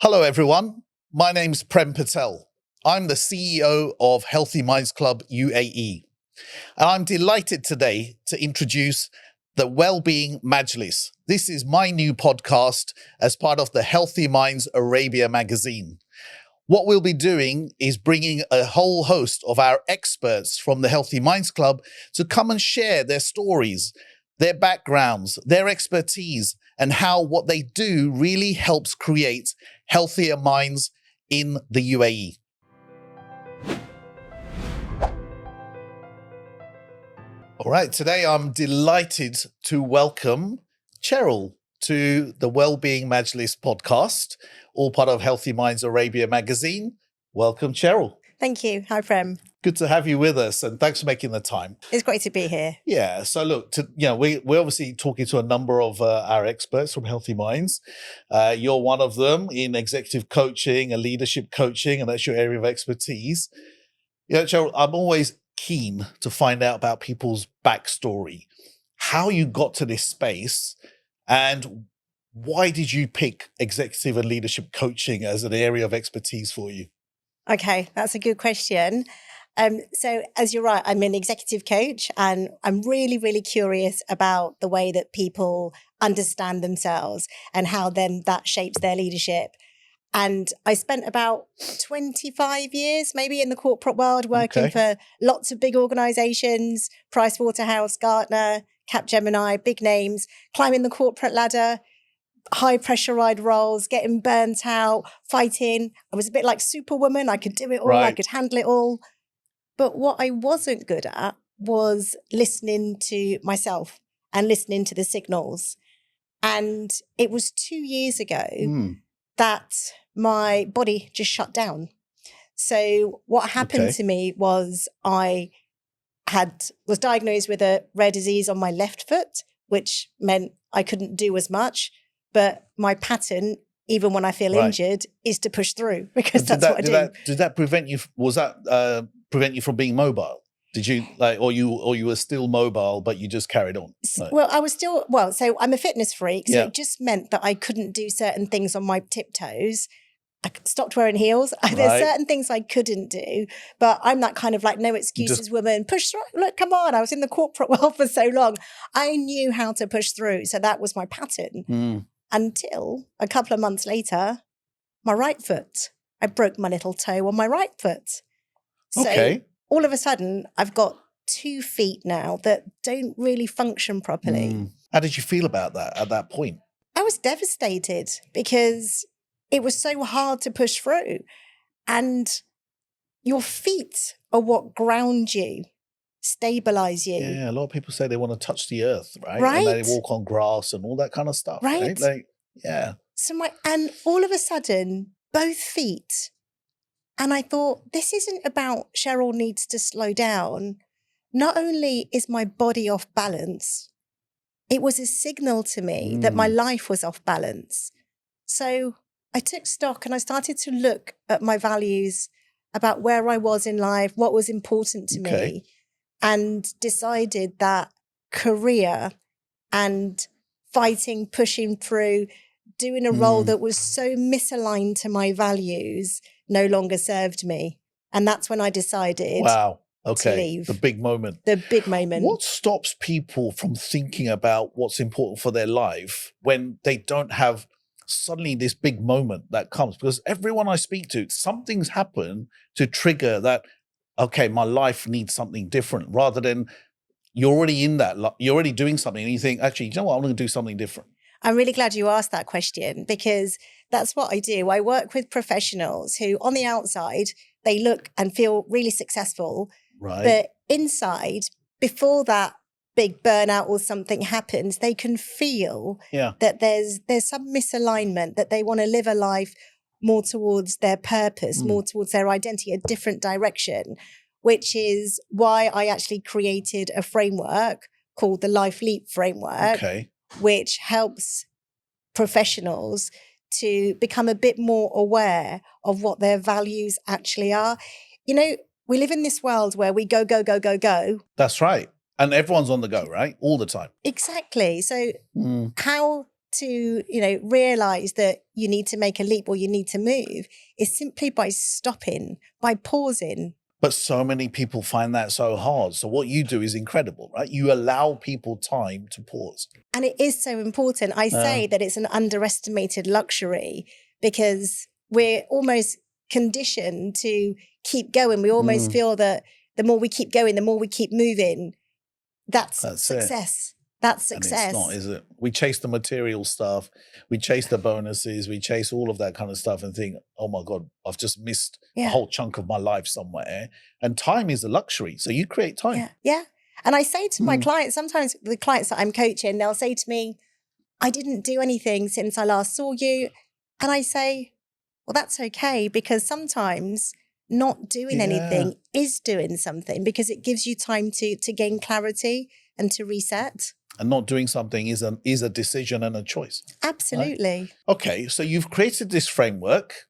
Hello, everyone. My name's Premal Patel. I'm the CEO of Healthy Minds Club UAE. And I'm delighted today to introduce the Wellbeing Majlis. This is my new podcast as part of the Healthy Minds Arabia magazine. What we'll be doing is bringing a whole host of our experts from the Healthy Minds Club to come and share their stories, their backgrounds, their expertise, and how what they do really helps create healthier minds in the UAE. All right, today I'm delighted to welcome Cheryl to the Wellbeing Majlis podcast, all part of Healthy Minds Arabia magazine. Welcome, Cheryl. Thank you. Hi, Prem. Good to have you with us, and thanks for making the time. It's great to be here. Yeah. So look, we're obviously talking to a number of our experts from Healthy Minds. You're one of them in executive coaching and leadership coaching, and that's your area of expertise. Cheryl, I'm always keen to find out about people's backstory, how you got to this space, and why did you pick executive and leadership coaching as an area of expertise for you? Okay, that's a good question. So as you're right, I'm an executive coach and I'm really, really curious about the way that people understand themselves and how then that shapes their leadership. And I spent about 25 years maybe in the corporate world working for lots of big organizations, Pricewaterhouse, Gartner, Capgemini, big names, climbing the corporate ladder, high pressurized roles, getting burnt out, fighting. I was a bit like Superwoman. I could do it all. Right. I could handle it all. But what I wasn't good at was listening to myself and listening to the signals. And it was 2 years ago that my body just shut down. So what happened to me was I was diagnosed with a rare disease on my left foot, which meant I couldn't do as much. But my pattern, even when I feel injured, is to push through because that's what I do. Did that prevent you? Was that prevent you from being mobile? Did you or you were still mobile, but you just carried on? Right. Well, I was still so I'm a fitness freak, so it just meant that I couldn't do certain things on my tiptoes. I stopped wearing heels. There's certain things I couldn't do, but I'm that kind of like no excuses woman. Push through. Look, come on. I was in the corporate world for so long. I knew how to push through. So that was my pattern. Until a couple of months later, my right foot. I broke my little toe on my right foot. So all of a sudden, I've got 2 feet now that don't really function properly. How did you feel about that at that point? I was devastated because it was so hard to push through. And your feet are what ground you, stabilize you. Yeah, a lot of people say they want to touch the earth, right? And they walk on grass and all that kind of stuff, right? So and all of a sudden, both feet. And I thought, this isn't about Cheryl needs to slow down. Not only is my body off balance, it was a signal to me that my life was off balance. So I took stock and I started to look at my values about where I was in life, what was important to me, and decided that career and fighting, pushing through, doing a role that was so misaligned to my values no longer served me. And that's when I decided to leave. The big moment. The big moment. What stops people from thinking about what's important for their life when they don't have suddenly this big moment that comes? Because everyone I speak to, something's happened to trigger that, okay, my life needs something different, rather than you're already in that, you're already doing something and you think, actually, you know what, I'm going to do something different. I'm really glad you asked that question because that's what I do. I work with professionals who on the outside, they look and feel really successful. Right. But inside, before that big burnout or something happens, they can feel that there's some misalignment, that they want to live a life more towards their purpose, more towards their identity, a different direction, which is why I actually created a framework called the Life Leap Framework, which helps professionals to become a bit more aware of what their values actually are. You know, we live in this world where we go, go, go, go, go. That's right. And everyone's on the go, right? All the time. Exactly. So how to, realize that you need to make a leap or you need to move is simply by stopping, by pausing. But so many people find that so hard. So what you do is incredible, right? You allow people time to pause. And it is so important. I say that it's an underestimated luxury because we're almost conditioned to keep going. We almost feel that the more we keep going, the more we keep moving, that's success. That's success. And it's not, is it? We chase the material stuff. We chase the bonuses. We chase all of that kind of stuff and think, oh my God, I've just missed a whole chunk of my life somewhere. And time is a luxury. So you create time. Yeah. And I say to my clients, sometimes the clients that I'm coaching, they'll say to me, I didn't do anything since I last saw you. And I say, well, that's okay, because sometimes not doing anything is doing something, because it gives you time to gain clarity and to reset. And not doing something is a decision and a choice. Absolutely. Right? Okay, so you've created this framework.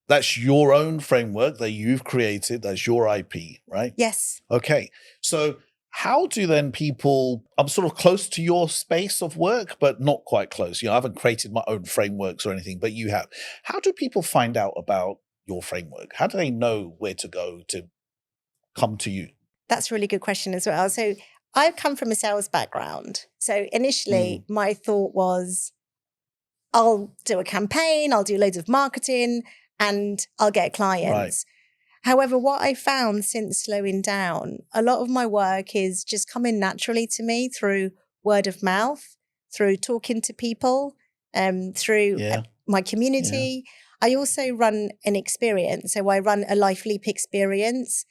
That's your own framework that you've created. That's your IP, right? Yes. Okay, so how do then people, I'm sort of close to your space of work, but not quite close. I haven't created my own frameworks or anything, but you have. How do people find out about your framework? How do they know where to go to come to you? That's a really good question as well. So I've come from a sales background. So initially my thought was, I'll do a campaign, I'll do loads of marketing, and I'll get clients. Right. However, what I found since slowing down, a lot of my work is just coming naturally to me through word of mouth, through talking to people, through my community. Yeah. I also run an experience. So I run a Life Leap experience.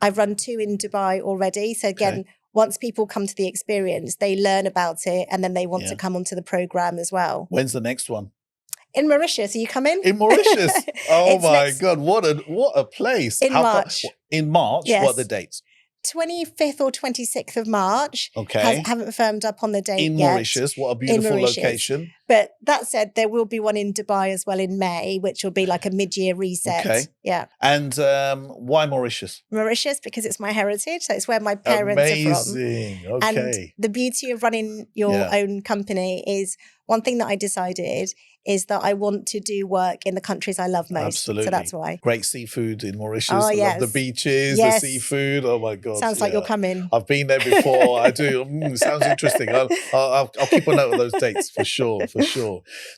I've run 2 in Dubai already. So again, once people come to the experience, they learn about it and then they want to come onto the program as well. When's the next one? In Mauritius. Are you coming? In Mauritius? Oh my God, what a place. In March. In March? Yes. What are the dates? 25th or 26th of March. Okay. Haven't firmed up on the date yet. In Mauritius. What a beautiful location. But that said, there will be one in Dubai as well in May, which will be like a mid-year reset. Okay. Yeah. And why Mauritius? Mauritius, because it's my heritage. So it's where my parents are from. Amazing. Okay. And the beauty of running your own company is, one thing that I decided is that I want to do work in the countries I love most. Absolutely. So that's why. Great seafood in Mauritius. Oh, yes. I love the beaches, the seafood. Oh my God. Sounds like you're coming. I've been there before. I do. Sounds interesting. I'll keep a note of those dates for sure.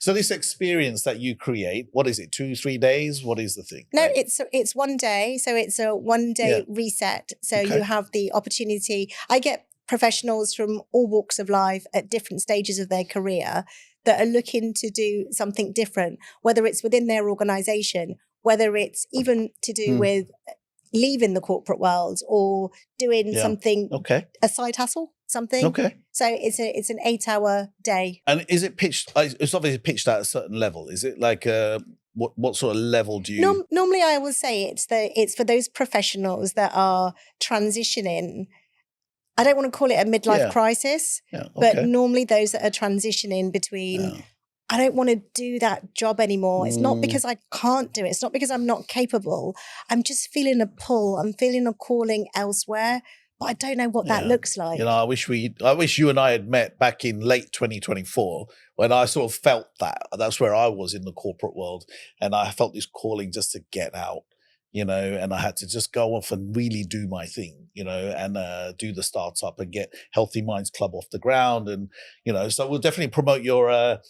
So this experience that you create, what is it? 2-3 days? What is the thing? No, it's 1 day. So it's a 1 day reset. So you have the opportunity. I get professionals from all walks of life at different stages of their career that are looking to do something different, whether it's within their organization, whether it's even to do with leaving the corporate world or doing something, a side hustle, something. Okay. So it's an 8-hour day. And is it pitched, it's obviously pitched at a certain level. Is it like what sort of level do you? Normally I will say it's for those professionals that are transitioning. I don't want to call it a midlife crisis, but normally those that are transitioning between, I don't want to do that job anymore. It's not because I can't do it. It's not because I'm not capable. I'm just feeling a pull. I'm feeling a calling elsewhere, but I don't know what that looks like. I wish you and I had met back in late 2024 when I sort of felt that. That's where I was in the corporate world. And I felt this calling just to get out. And I had to just go off and really do my thing, and do the startup and get Healthy Minds Club off the ground. And, so we'll definitely promote your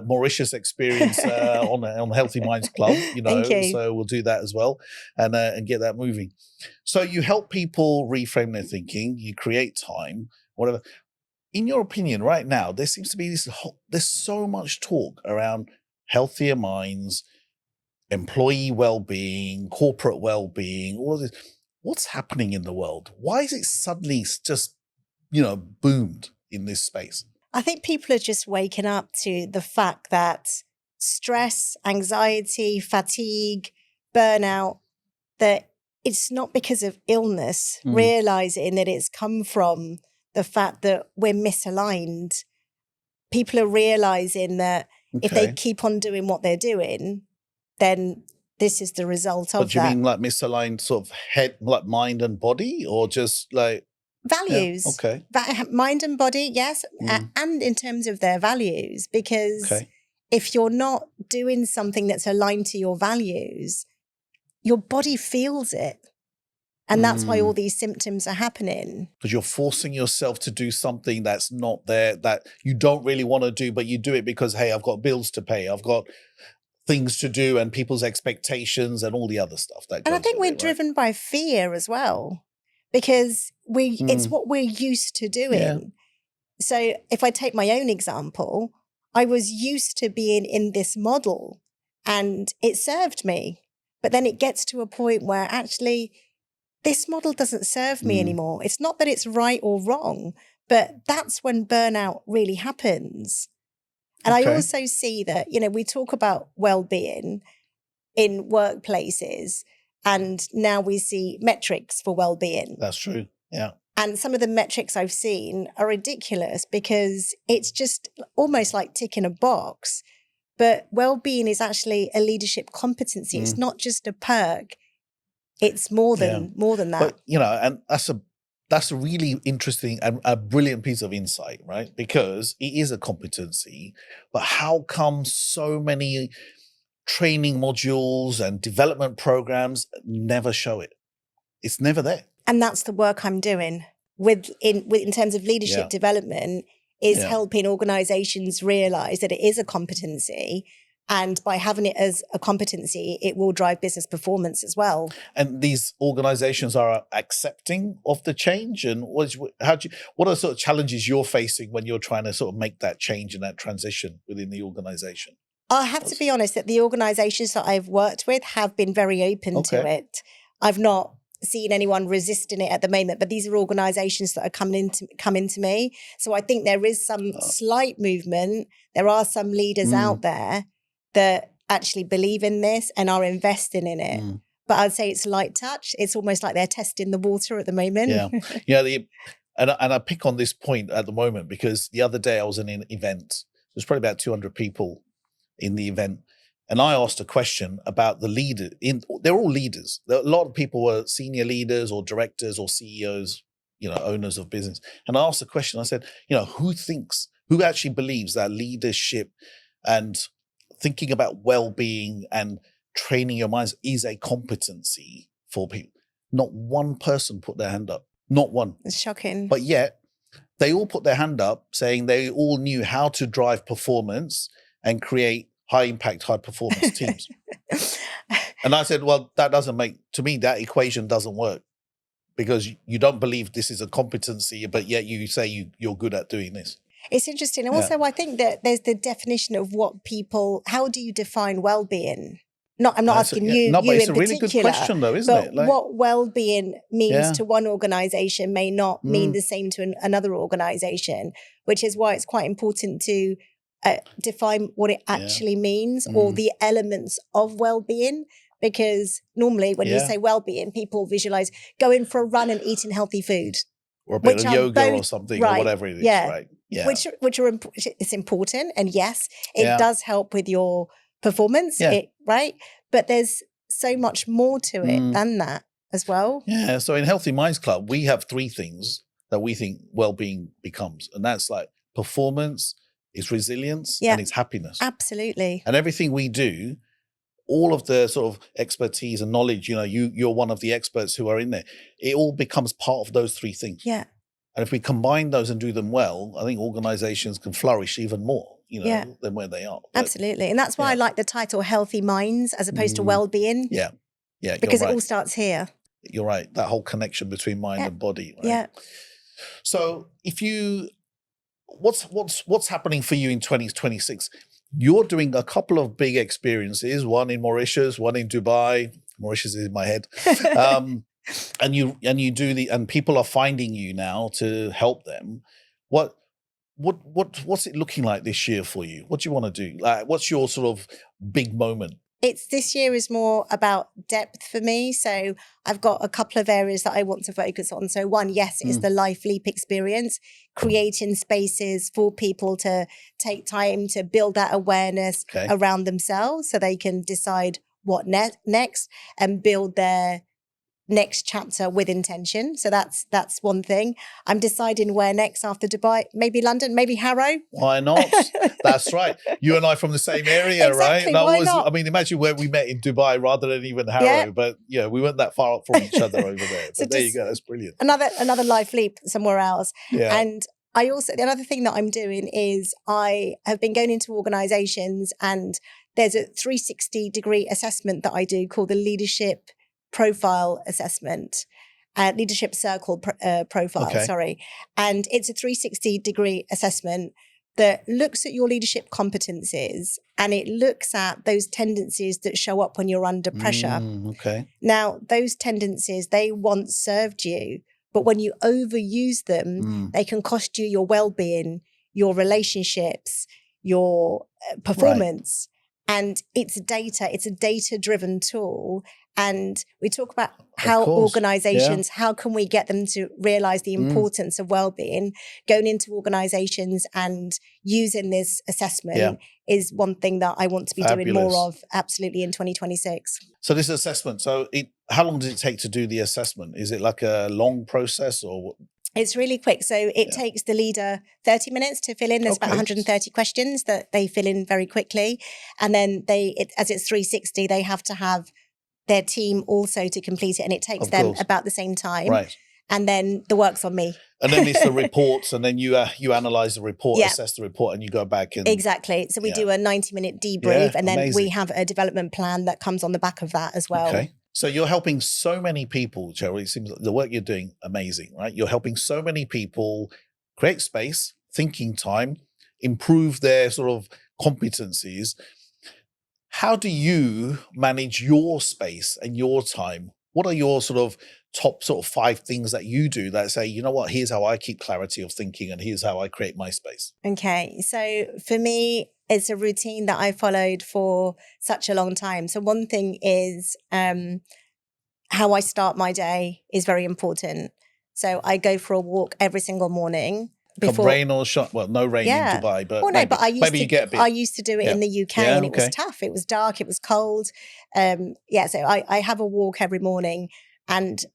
Mauritius experience on Healthy Minds Club, Thank you. So we'll do that as well and get that moving. So you help people reframe their thinking, you create time, whatever. In your opinion, right now, there seems to be there's so much talk around healthier minds, employee well-being, corporate well-being, all of this. What's happening in the world? Why is it suddenly just, boomed in this space? I think people are just waking up to the fact that stress, anxiety, fatigue, burnout, that it's not because of illness, realizing that it's come from the fact that we're misaligned. People are realizing that if they keep on doing what they're doing, then this is the result of that. But do you mean like misaligned sort of head, like mind and body, or just like? Values. Yeah. Okay. Mind and body, yes. And in terms of their values, because if you're not doing something that's aligned to your values, your body feels it. And that's why all these symptoms are happening. Because you're forcing yourself to do something that's not there, that you don't really want to do, but you do it because, hey, I've got bills to pay. I've got things to do and people's expectations and all the other stuff. And I think we're driven by fear as well, because it's what we're used to doing. Yeah. So if I take my own example, I was used to being in this model and it served me. But then it gets to a point where actually this model doesn't serve me anymore. It's not that it's right or wrong, but that's when burnout really happens. And I also see that, we talk about well-being in workplaces, and now we see metrics for well-being. That's true. Yeah. And some of the metrics I've seen are ridiculous because it's just almost like ticking a box. But well-being is actually a leadership competency. It's not just a perk. It's more than that. But, and that's a really interesting and a brilliant piece of insight, right? Because it is a competency, but how come so many training modules and development programs never show it? It's never there. And that's the work I'm doing in terms of leadership development, is helping organizations realize that it is a competency. And by having it as a competency, it will drive business performance as well. And these organizations are accepting of the change. And what are the sort of challenges you're facing when you're trying to sort of make that change and that transition within the organization? I have to be honest that the organizations that I've worked with have been very open to it. I've not seen anyone resisting it at the moment, but these are organizations that are coming to me. So I think there is some slight movement. There are some leaders out there that actually believe in this and are investing in it. But I'd say it's light touch. It's almost like they're testing the water at the moment. And I pick on this point at the moment because the other day I was in an event. There's probably about 200 people in the event. And I asked a question about the leader. They're all leaders. A lot of people were senior leaders or directors or CEOs, owners of business. And I asked a question. I said, who actually believes that leadership and thinking about well-being and training your minds is a competency for people? Not one person put their hand up. Not one. It's shocking. But yet they all put their hand up saying they all knew how to drive performance and create high impact, high performance teams. And I said, well, to me, that equation doesn't work because you don't believe this is a competency, but yet you say you're good at doing this. It's interesting. Also, I think that there's the definition of how do you define well-being? I'm not asking you but it's in a really particular, good question though, isn't it? What well-being means to one organization may not mean the same to another organization, which is why it's quite important to define what it actually means or the elements of well-being. Because normally when you say well-being, people visualize going for a run and eating healthy food. Or a bit of yoga or something or whatever it is, right? Yeah. Which are it's important. And yes, it does help with your performance, right? But there's so much more to it than that as well. Yeah. So in Healthy Minds Club, we have 3 things that we think well-being becomes. And that's like performance, it's resilience, and it's happiness. Absolutely. And everything we do, all of the sort of expertise and knowledge, you're one of the experts who are in there. It all becomes part of those 3 things. Yeah. And if we combine those and do them well, I think organizations can flourish even more, than where they are. But, absolutely. And that's why I like the title Healthy Minds as opposed to well-being. Yeah. Yeah. Because it all starts here. You're right. That whole connection between mind and body. Right? Yeah. So what's happening for you in 2026? You're doing a couple of big experiences, one in Mauritius, one in Dubai. Mauritius is in my head. And you do and people are finding you now to help them. What's it looking like this year for you? What do you want to do? Like, what's your sort of big moment? This year is more about depth for me. So I've got a couple of areas that I want to focus on. So one, yes, is the Life Leap experience, creating spaces for people to take time to build that awareness around themselves so they can decide what next and build their next chapter with intention. So that's one thing. I'm deciding where next after Dubai, maybe London, maybe Harrow. Why not? That's right. You and I from the same area, Exactly, right? That why was, not? I mean, imagine where we met in Dubai rather than even Harrow. Yeah. But yeah, we weren't that far up from each other over there. So But there you just go. That's brilliant. Another life leap somewhere else. Yeah. And I also, the other thing that I'm doing is I have been going into organizations, and there's a 360-degree assessment that I do called the Leadership Profile Assessment. Leadership Circle Profile, Okay. sorry. And it's a 360-degree assessment that looks at your leadership competencies, and it looks at those tendencies that show up when you're under pressure. Okay. Now, those tendencies, they once served you, but when you overuse them, they can cost you your well-being, your relationships, your performance. And it's a data-driven tool. And we talk about how organizations, how can we get them to realize the importance of well-being? Going into organizations and using this assessment is one thing that I want to be doing more of, absolutely, in 2026. So this assessment, how long does it take to do the assessment? Is it like a long process or? It's really quick. So it takes the leader 30 minutes to fill in. There's about 130 questions that they fill in very quickly. And then as it's 360, they have to have their team also to complete it. And it takes them about the same time. Right. And then the work's on me. And then it's the reports, and then you analyze the report, assess the report, and you go back and... Exactly. So we do a 90-minute debrief, and then we have a development plan that comes on the back of that as well. Okay. So you're helping so many people, Cheryl. It seems like the work you're doing, amazing, right? You're helping so many people create space, thinking time, improve their sort of competencies. How do you manage your space and your time? What are your top 5 things that you do that say, you know what, here's how I keep clarity of thinking and here's how I create my space? Okay. So for me, it's a routine that I followed for such a long time. So one thing is how I start my day is very important. So I go for a walk every single morning. Before rain or shine? Well, no rain in Dubai, but but I used to do it in the UK, and it was tough. It was dark. It was cold. So I have a walk every morning, and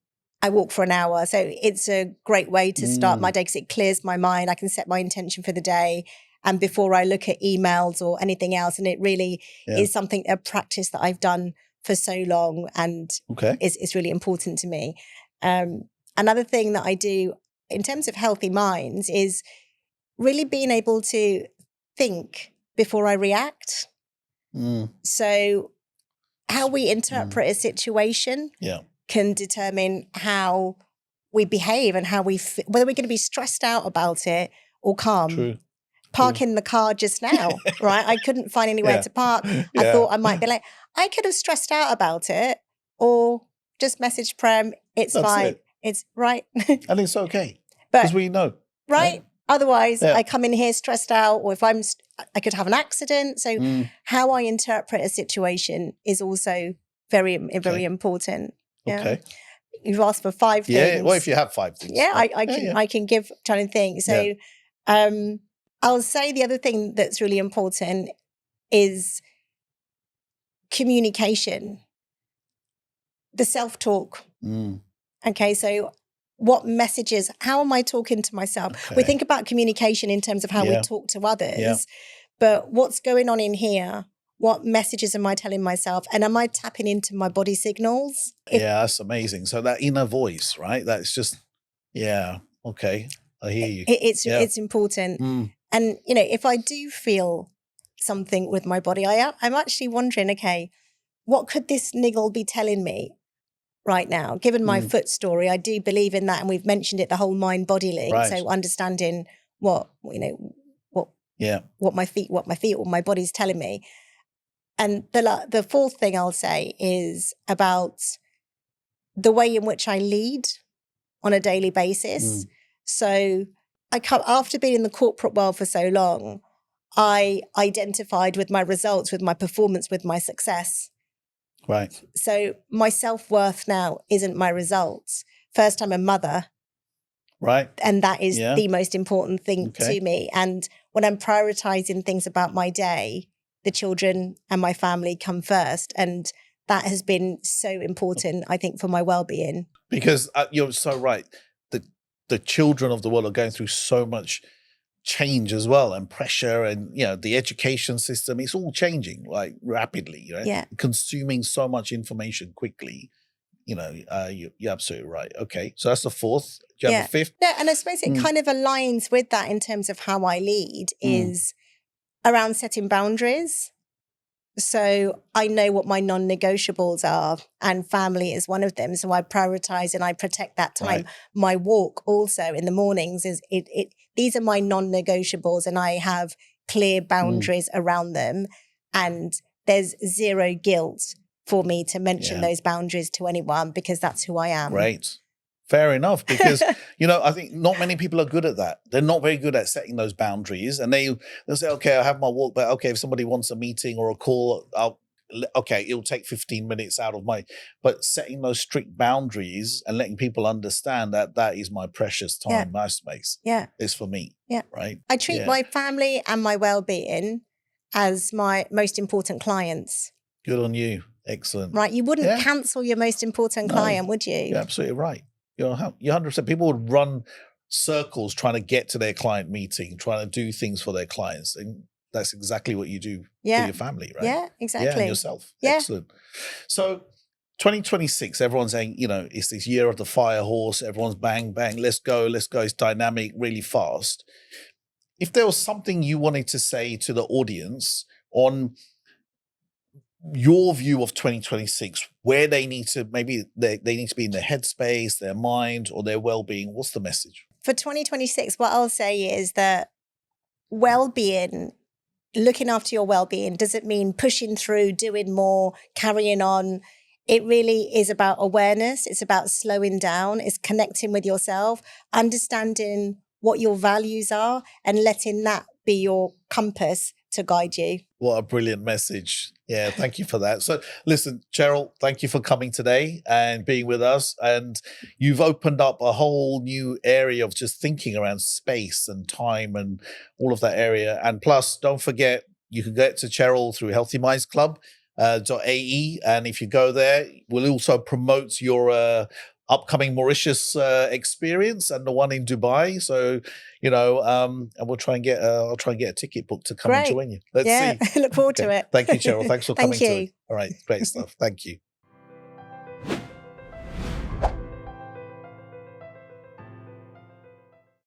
I walk for an hour. So it's a great way to start my day because it clears my mind. I can set my intention for the day, and before I look at emails or anything else, and it really is a practice that I've done for so long, and it's really important to me. Another thing that I do in terms of healthy minds is really being able to think before I react. So how we interpret a situation can determine how we behave and how whether we're going to be stressed out about it or calm. True. Parking the car just now, right? I couldn't find anywhere to park. I thought I might be late. I could have stressed out about it or just messaged Prem, it's fine. It's right. And it's okay. Because we know. Right? Otherwise, I come in here stressed out, or if I could have an accident. So how I interpret a situation is also very, very important. Yeah. Okay. You've asked for 5 things. Yeah, well, if you have 5 things. Yeah, I can give trying to think. So I'll say the other thing that's really important is communication. The self-talk. Okay, so what messages, how am I talking to myself? Okay. We think about communication in terms of how we talk to others, but what's going on in here? What messages am I telling myself? And am I tapping into my body signals? That's amazing. So that inner voice, right? That's just, okay. I hear you. It's important. And, if I do feel something with my body, I'm actually wondering, okay, what could this niggle be telling me right now? Given my foot story, I do believe in that, and we've mentioned it, the whole mind-body link. Right. So understanding what my feet or my body's telling me. And the 4th thing I'll say is about the way in which I lead on a daily basis. So after being in the corporate world for so long, I identified with my results, with my performance, with my success. Right. So my self-worth now isn't my results. First, I'm a mother. Right. And that is the most important thing to me. And when I'm prioritizing things about my day, the children and my family come first. And that has been so important, I think, for my well-being. Because you're so right. The children of the world are going through so much change as well, and pressure, and the education system, it's all changing like rapidly, right? Yeah. Consuming so much information quickly. You're absolutely right. Okay, so that's the fourth. Do you have a fifth? No, and I suppose it kind of aligns with that in terms of how I lead is around setting boundaries. So I know what my non-negotiables are, and family is one of them. So I prioritize and I protect that time. Right. My walk also in the mornings is these are my non-negotiables, and I have clear boundaries around them. And there's zero guilt for me to mention those boundaries to anyone, because that's who I am. Great. Fair enough, because, I think not many people are good at that. They're not very good at setting those boundaries, and they'll say, okay, I'll have my walk, but okay, if somebody wants a meeting or a call, it'll take 15 minutes out of but setting those strict boundaries and letting people understand that is my precious time, my space. Yeah. It's for me. Yeah. Right. I treat my family and my well-being as my most important clients. Good on you. Excellent. Right. You wouldn't cancel your most important client, would you? You're absolutely right. You're 100%. People would run circles trying to get to their client meeting, trying to do things for their clients. And that's exactly what you do for your family, right? Yeah, exactly. Yeah, and yourself. Yeah. Excellent. So 2026, everyone's saying, it's this year of the fire horse. Everyone's bang, bang, let's go. It's dynamic, really fast. If there was something you wanted to say to the audience on your view of 2026, where they need to, maybe they need to be in their headspace, their mind, or their well-being, what's the message? For 2026, what I'll say is that well-being, looking after your well-being, doesn't mean pushing through, doing more, carrying on. It really is about awareness. It's about slowing down. It's connecting with yourself, understanding what your values are, and letting that be your compass to guide you. What a brilliant message. Yeah, thank you for that. So listen, Cheryl, thank you for coming today and being with us. And you've opened up a whole new area of just thinking around space and time and all of that area. And plus, don't forget, you can get to Cheryl through Healthy Minds Club. .ae, and if you go there, we'll also promote your upcoming Mauritius experience and the one in Dubai. So, and we'll try and get I'll try and get a ticket booked to come and join you. Let's see. Look forward to it. Thank you, Cheryl. Thanks for coming Thank you. to it. All right, great stuff. Thank you.